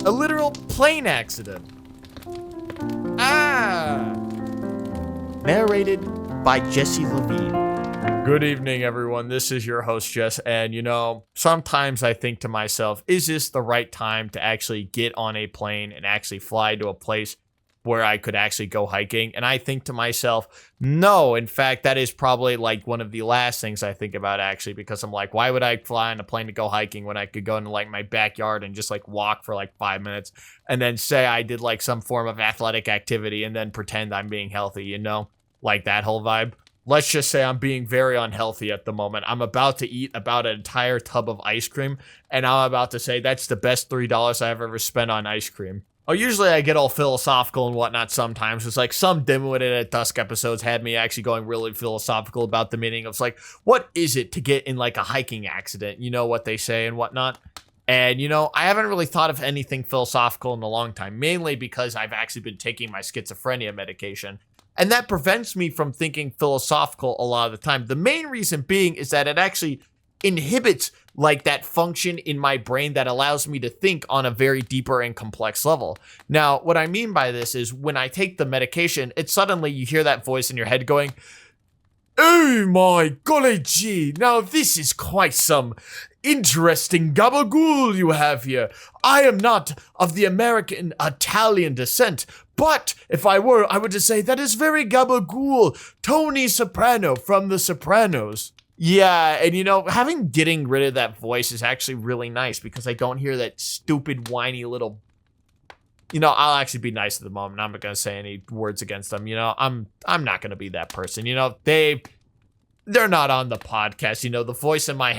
A literal plane accident. Narrated by Jesse Levine. Good evening, everyone. This is your host, Jess. And, sometimes I think to myself, is this the right time to actually get on a plane and actually fly to a place where I could actually go hiking? And I think to myself, no. In fact, that is probably like one of the last things I think about, actually, because I'm like, why would I fly on a plane to go hiking when I could go into like my backyard and just like walk for like 5 minutes and then say I did like some form of athletic activity and then pretend I'm being healthy, like that whole vibe. Let's just say I'm being very unhealthy at the moment. I'm about to eat about an entire tub of ice cream, and I'm about to say that's the best $3 I've ever spent on ice cream. Oh, usually I get all philosophical and whatnot sometimes. It's like some Dimwitted at Dusk episodes had me actually going really philosophical about the meaning of like, what is it to get in like a hiking accident? You know what they say and whatnot. And, I haven't really thought of anything philosophical in a long time, mainly because I've actually been taking my schizophrenia medication. And that prevents me from thinking philosophical a lot of the time. The main reason being is that it actually inhibits like that function in my brain that allows me to think on a very deeper and complex level. Now, what I mean by this is when I take the medication, it's suddenly you hear that voice in your head going, "Oh my golly gee, now this is quite some interesting gabagool you have here. I am not of the American Italian descent, but if I were, I would just say that is very gabagool. Tony Soprano from The Sopranos." Yeah, and getting rid of that voice is actually really nice because I don't hear that stupid, whiny little. I'll actually be nice at the moment. I'm not gonna say any words against them. I'm not gonna be that person. They're not on the podcast. The voice in my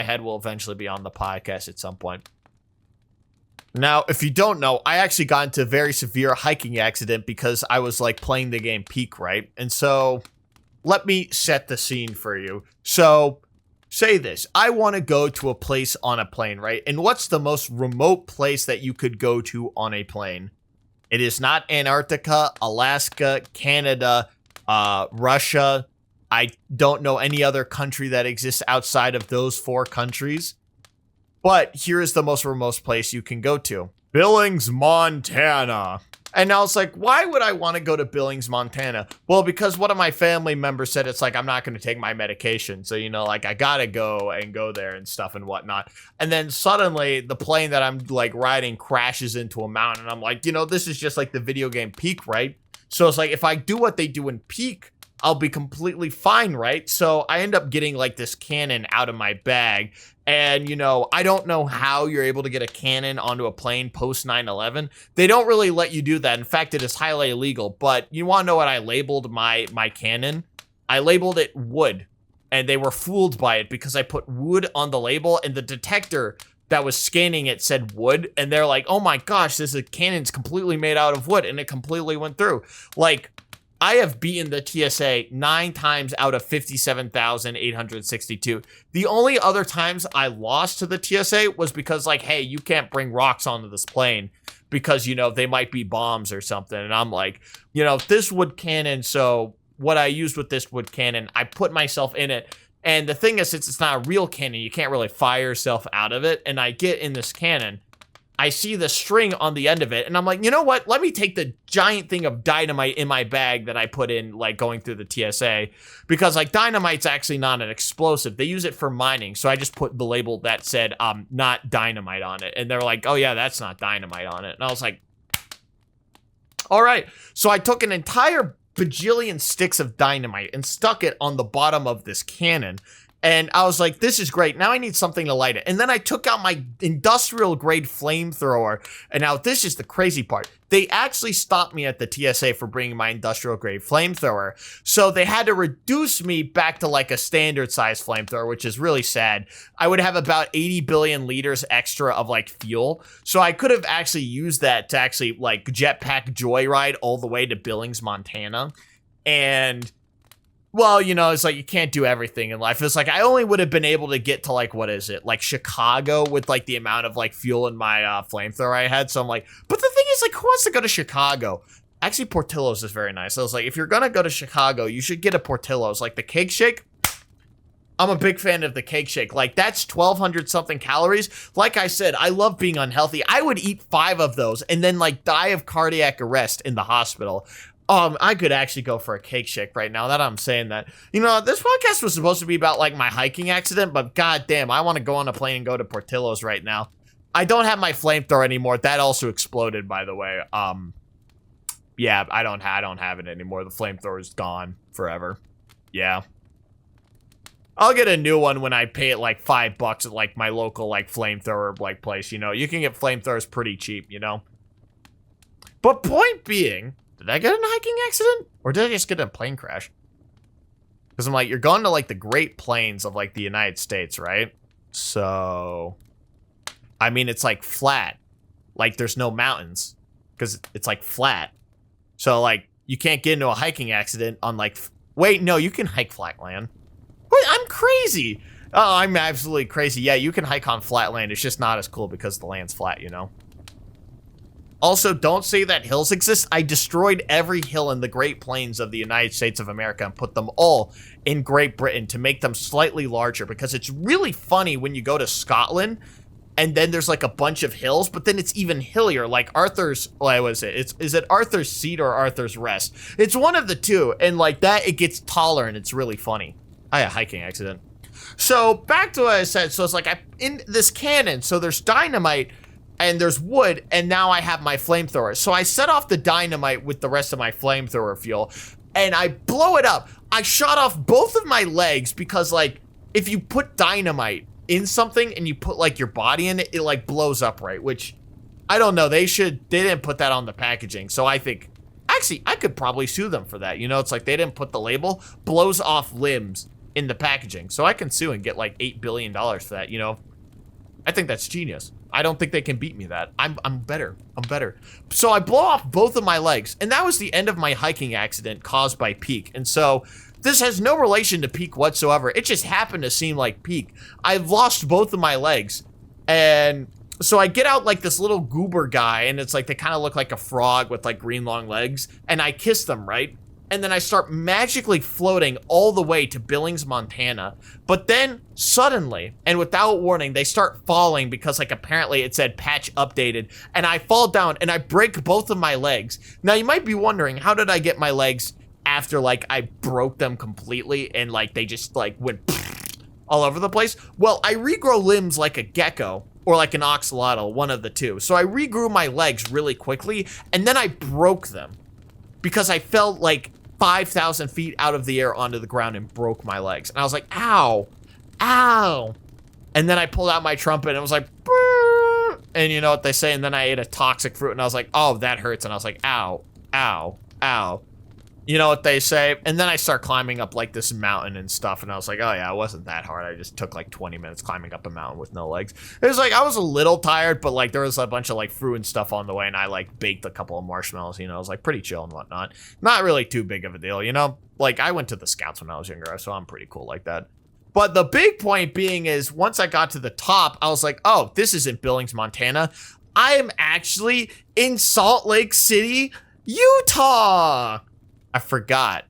head will eventually be on the podcast at some point. Now, if you don't know, I actually got into a very severe hiking accident because I was like playing the game Peak, right? And so let me set the scene for you. So say this, I want to go to a place on a plane, right? And what's the most remote place that you could go to on a plane? It is not Antarctica, Alaska, Canada, Russia. I don't know any other country that exists outside of those 4 countries. But here is the most remote place you can go to. Billings, Montana. And I was like, why would I want to go to Billings, Montana? Well, because one of my family members said it's like, I'm not going to take my medication. So, I got to go there and stuff and whatnot. And then suddenly the plane that I'm like riding crashes into a mountain. And I'm like, this is just like the video game Peak, right? So it's like, if I do what they do in Peak, I'll be completely fine, right? So I end up getting like this cannon out of my bag. And, I don't know how you're able to get a cannon onto a plane post 9/11. They don't really let you do that. In fact, it is highly illegal. But you want to know what I labeled my cannon? I labeled it wood. And they were fooled by it because I put wood on the label and the detector that was scanning it said wood. And they're like, oh my gosh, cannon's completely made out of wood. And it completely went through. Like, I have beaten the TSA 9 times out of 57,862. The only other times I lost to the TSA was because like, hey, you can't bring rocks onto this plane because, they might be bombs or something. And I'm like, this wood cannon. So what I used with this wood cannon, I put myself in it. And the thing is, since it's not a real cannon, you can't really fire yourself out of it. And I get in this cannon. I see the string on the end of it, and I'm like, you know what? Let me take the giant thing of dynamite in my bag that I put in, like, going through the TSA, because, like, dynamite's actually not an explosive. They use it for mining, so I just put the label that said, not dynamite on it, and they're like, oh, yeah, that's not dynamite on it, and I was like, all right. So I took an entire bajillion sticks of dynamite and stuck it on the bottom of this cannon. And I was like, this is great. Now I need something to light it. And then I took out my industrial grade flamethrower. And now this is the crazy part. They actually stopped me at the TSA for bringing my industrial grade flamethrower. So they had to reduce me back to like a standard size flamethrower, which is really sad. I would have about 80 billion liters extra of like fuel. So I could have actually used that to actually like jetpack joyride all the way to Billings, Montana. And well, it's like you can't do everything in life. It's like I only would have been able to get to like, what is it? Like Chicago with like the amount of like fuel in my flamethrower I had. So I'm like, but the thing is like, who wants to go to Chicago? Actually, Portillo's is very nice. I was like, if you're going to go to Chicago, you should get a Portillo's. Like the cake shake, I'm a big fan of the cake shake. Like, that's 1,200 something calories. Like I said, I love being unhealthy. I would eat 5 of those and then like die of cardiac arrest in the hospital. I could actually go for a cake shake right now that I'm saying that. You know, this podcast was supposed to be about like my hiking accident, but goddamn, I want to go on a plane and go to Portillo's right now. I don't have my flamethrower anymore. That also exploded, by the way. Yeah, I don't have it anymore. The flamethrower's gone forever. Yeah. I'll get a new one when I pay it like $5 at like my local like flamethrower like place, you know. You can get flamethrowers pretty cheap, you know. But point being, did I get in a hiking accident? Or did I just get in a plane crash? Because I'm like, you're going to like the Great Plains of like the United States, right? So, I mean, it's like flat. Like there's no mountains. Because it's like flat. So like, you can't get into a hiking accident on like, wait, no, you can hike flat land. Wait, I'm crazy. Oh, I'm absolutely crazy. Yeah, you can hike on flat land. It's just not as cool because the land's flat, you know? Also, don't say that hills exist. I destroyed every hill in the Great Plains of the United States of America and put them all in Great Britain to make them slightly larger because it's really funny when you go to Scotland and then there's like a bunch of hills, but then it's even hillier, like Arthur's, what was it? Is it Arthur's Seat or Arthur's Rest? It's one of the two, and like that, it gets taller and it's really funny. I had a hiking accident. So back to what I said. So it's like in this cannon, so there's dynamite and there's wood, and now I have my flamethrower. So I set off the dynamite with the rest of my flamethrower fuel, and I blow it up. I shot off both of my legs because, like, if you put dynamite in something and you put, like, your body in it, it, like, blows up, right? Which, I don't know. They didn't put that on the packaging. So I think, actually, I could probably sue them for that. You know, it's like they didn't put the label, blows off limbs in the packaging. So I can sue and get, like, $8 billion for that, you know? I think that's genius. I don't think they can beat me that. I'm better. I'm better. So I blow off both of my legs, and that was the end of my hiking accident caused by Peak. And so this has no relation to Peak whatsoever. It just happened to seem like Peak. I've lost both of my legs, and so I get out like this little goober guy, and it's like they kind of look like a frog with like green long legs, and I kiss them, right? And then I start magically floating all the way to Billings, Montana. But then suddenly, and without warning, they start falling because like apparently it said patch updated. And I fall down and I break both of my legs. Now you might be wondering, how did I get my legs after like I broke them completely and like they just like went all over the place? Well, I regrow limbs like a gecko or like an oxalotl, one of the two. So I regrew my legs really quickly and then I broke them because I felt like 5,000 feet out of the air onto the ground and broke my legs. And I was like, ow, ow. And then I pulled out my trumpet and it was like, brrr. And you know what they say? And then I ate a toxic fruit and I was like, oh, that hurts. And I was like, ow, ow, ow. You know what they say? And then I start climbing up like this mountain and stuff. And I was like, oh yeah, it wasn't that hard. I just took like 20 minutes climbing up a mountain with no legs. It was like, I was a little tired, but like there was a bunch of like fruit and stuff on the way. And I like baked a couple of marshmallows, you know, it was like pretty chill and whatnot. Not really too big of a deal, you know? Like I went to the Scouts when I was younger, so I'm pretty cool like that. But the big point being is once I got to the top, I was like, oh, this isn't Billings, Montana. I am actually in Salt Lake City, Utah. I forgot.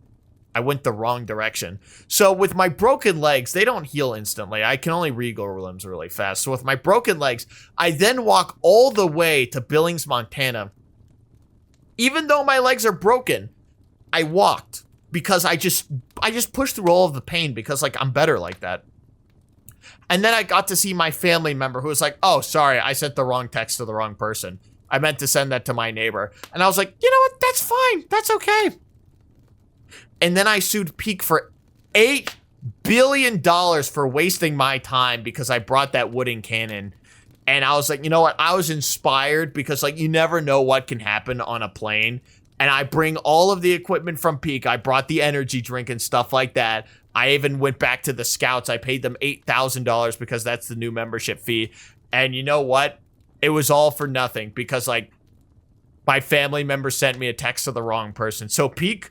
I went the wrong direction. So with my broken legs, they don't heal instantly. I can only regrow limbs really fast. So with my broken legs, I then walk all the way to Billings, Montana. Even though my legs are broken, I walked because I just pushed through all of the pain because like I'm better like that. And then I got to see my family member who was like, oh, sorry, I sent the wrong text to the wrong person. I meant to send that to my neighbor. And I was like, you know what? That's fine. That's okay. And then I sued Peak for $8 billion for wasting my time because I brought that wooden cannon. And I was like, you know what? I was inspired because like you never know what can happen on a plane. And I bring all of the equipment from Peak. I brought the energy drink and stuff like that. I even went back to the Scouts. I paid them $8,000 because that's the new membership fee. And you know what? It was all for nothing because like my family member sent me a text to the wrong person. So Peak,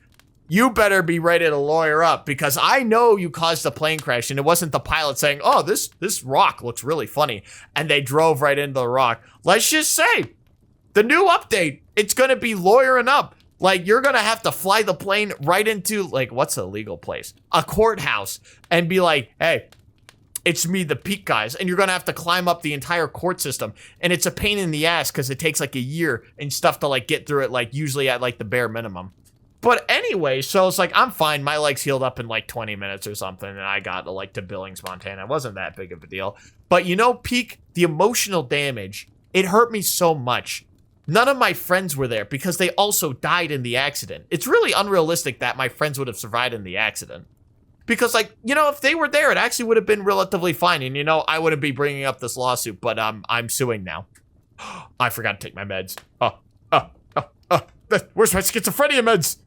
you better be ready to lawyer up because I know you caused the plane crash and it wasn't the pilot saying, oh, this rock looks really funny. And they drove right into the rock. Let's just say the new update, it's going to be lawyering up. Like, you're gonna have to fly the plane right into, like, what's a legal place? A courthouse, and be like, hey, it's me, the Peak guys, and you're gonna have to climb up the entire court system, and it's a pain in the ass because it takes like a year and stuff to like get through it, like usually at like the bare minimum. But anyway, so it's like, I'm fine. My legs healed up in like 20 minutes or something, and I got like to Billings, Montana. It wasn't that big of a deal. But you know, Peak, the emotional damage, it hurt me so much. None of my friends were there because they also died in the accident. It's really unrealistic that my friends would have survived in the accident. Because, like, you know, if they were there, it actually would have been relatively fine. And, you know, I wouldn't be bringing up this lawsuit, but I'm suing now. I forgot to take my meds. Where's my schizophrenia meds?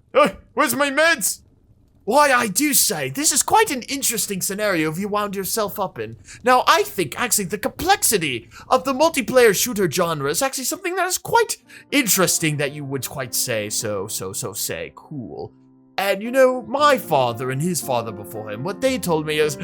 Where's my meds? Why, I do say, this is quite an interesting scenario if you wound yourself up in. Now, I think, actually, the complexity of the multiplayer shooter genre is actually something that is quite interesting that you would quite say, say, cool. And, you know, my father and his father before him, what they told me is,